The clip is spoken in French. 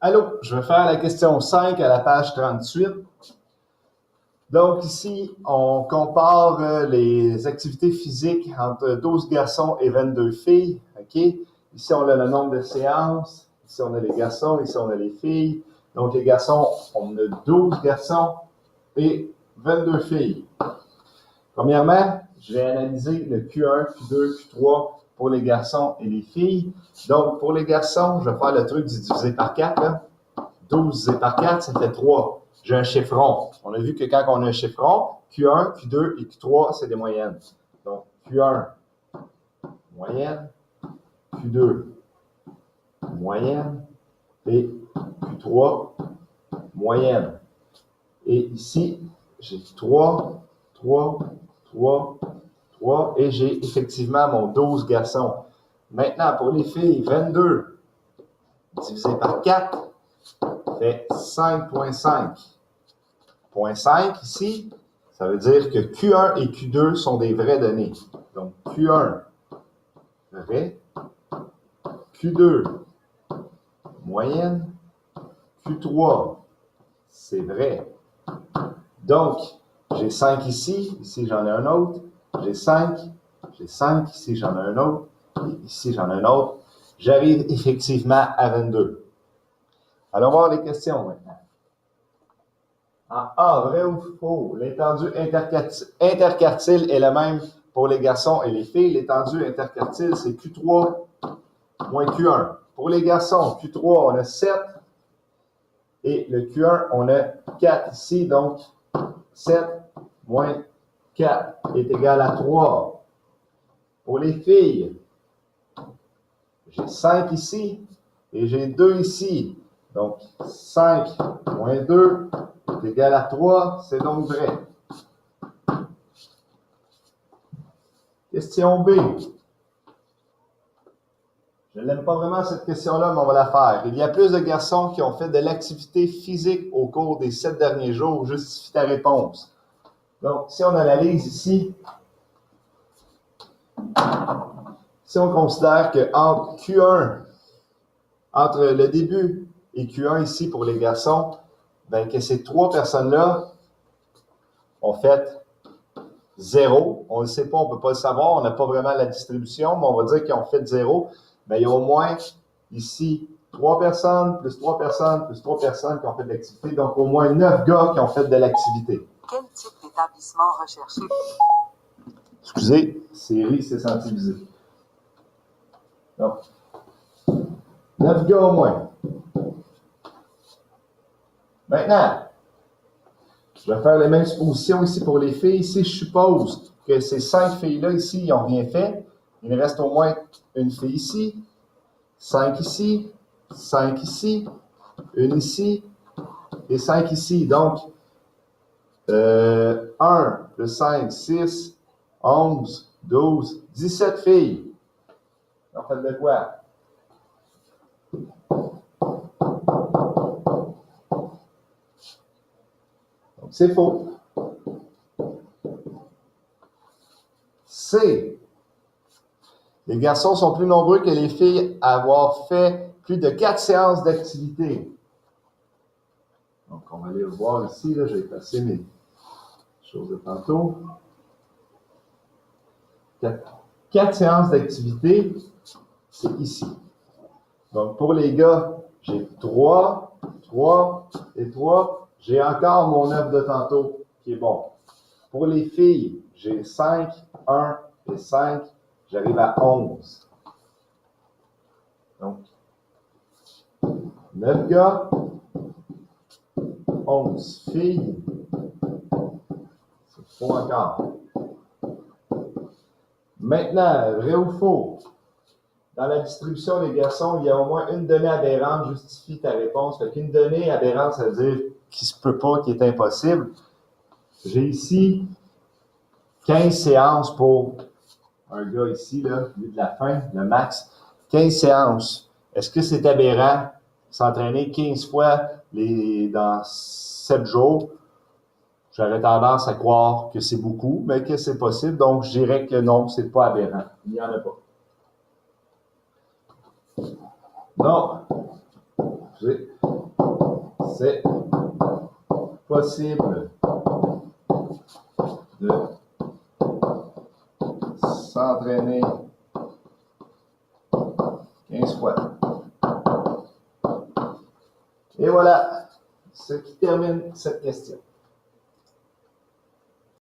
Allô, je vais faire la question 5 à la page 38. Donc ici, on compare les activités physiques entre 12 garçons et 22 filles. OK? Ici, on a le nombre de séances. Ici, on a les garçons. Ici, on a les filles. Donc, les garçons, on a 12 garçons et 22 filles. Premièrement, je vais analyser le Q1, Q2, Q3 pour les garçons et les filles. Donc, pour les garçons, je vais faire le truc du divisé par 4. Là. 12 divisé par 4, ça fait 3. J'ai un chiffron. On a vu que quand on a un chiffron, Q1, Q2 et Q3, c'est des moyennes. Donc, Q1, moyenne. Q2, moyenne. Et Q3, moyenne. Et ici, j'ai 3, 3, 3, 3. Et j'ai effectivement mon 12 garçons. Maintenant, pour les filles, 22 divisé par 4 fait 5,5. 0,5 ici, ça veut dire que Q1 et Q2 sont des vraies données. Donc, Q1, vrai. Q2, moyenne. Q3, c'est vrai. Donc, j'ai 5 ici. Ici, j'en ai un autre. J'ai 5. J'ai 5. Ici, j'en ai un autre. Et ici, j'en ai un autre. J'arrive effectivement à 22. Allons voir les questions maintenant. En A, vrai ou faux, l'étendue interquartile est la même pour les garçons et les filles. L'étendue interquartile, c'est Q3 moins Q1. Pour les garçons, Q3, on a 7. Et le Q1, on a 4 ici. Donc, 7 moins 4 est égal à 3. Pour les filles, j'ai 5 ici et j'ai 2 ici. Donc, 5 moins 2 est égal à 3. C'est donc vrai. Question B. Je n'aime pas vraiment cette question-là, mais on va la faire. Il y a plus de garçons qui ont fait de l'activité physique au cours des 7 derniers jours. Justifie ta réponse. Donc, si on analyse ici, si on considère qu'entre Q1, entre le début et Q1 ici pour les garçons, bien que ces 3 personnes-là ont fait 0. On ne le sait pas, on ne peut pas le savoir, on n'a pas vraiment la distribution, mais on va dire qu'ils ont fait 0. Mais il y a au moins ici 3 personnes, plus 3 personnes, plus 3 personnes qui ont fait de l'activité. Donc au moins 9 gars qui ont fait de l'activité. Quel type d'établissement recherché? Excusez, série, c'est scientifique. Donc, 9 gars au moins. Maintenant, je vais faire les mêmes suppositions ici pour les filles. Ici, je suppose que ces 5 filles-là, ici, ils ont bien fait. Il me reste au moins une fille ici, 5 ici, 5 ici, une ici et 5 ici. Donc, 1 plus 5, 6, 11, 12, 17 filles. En fait de quoi? Donc, c'est faux. C. Les garçons sont plus nombreux que les filles à avoir fait plus de 4 séances d'activité. Donc, on va aller voir ici. Là, je vais passer mes choses de tantôt. 4 séances d'activité, c'est ici. Donc, pour les gars, j'ai 3, 3 et 3. J'ai encore mon 9 de tantôt qui est bon. Pour les filles, j'ai 5, 1 et 5. J'arrive à 11. Donc, 9 gars, 11 filles. C'est faux encore. Maintenant, vrai ou faux? Dans la distribution des garçons, il y a au moins une donnée aberrante, justifie ta réponse. Fait qu'une donnée aberrante, ça veut dire qu'il ne se peut pas, qu'il est impossible. J'ai ici 15 séances pour un gars ici, là, vu de la fin, le max. 15 séances. Est-ce que c'est aberrant s'entraîner 15 fois dans 7 jours? J'aurais tendance à croire que c'est beaucoup, mais que c'est possible. Donc, je dirais que non, c'est pas aberrant. Il n'y en a pas. Non. c'est possible de s'entraîner 15 fois. Et voilà, ce qui termine cette question.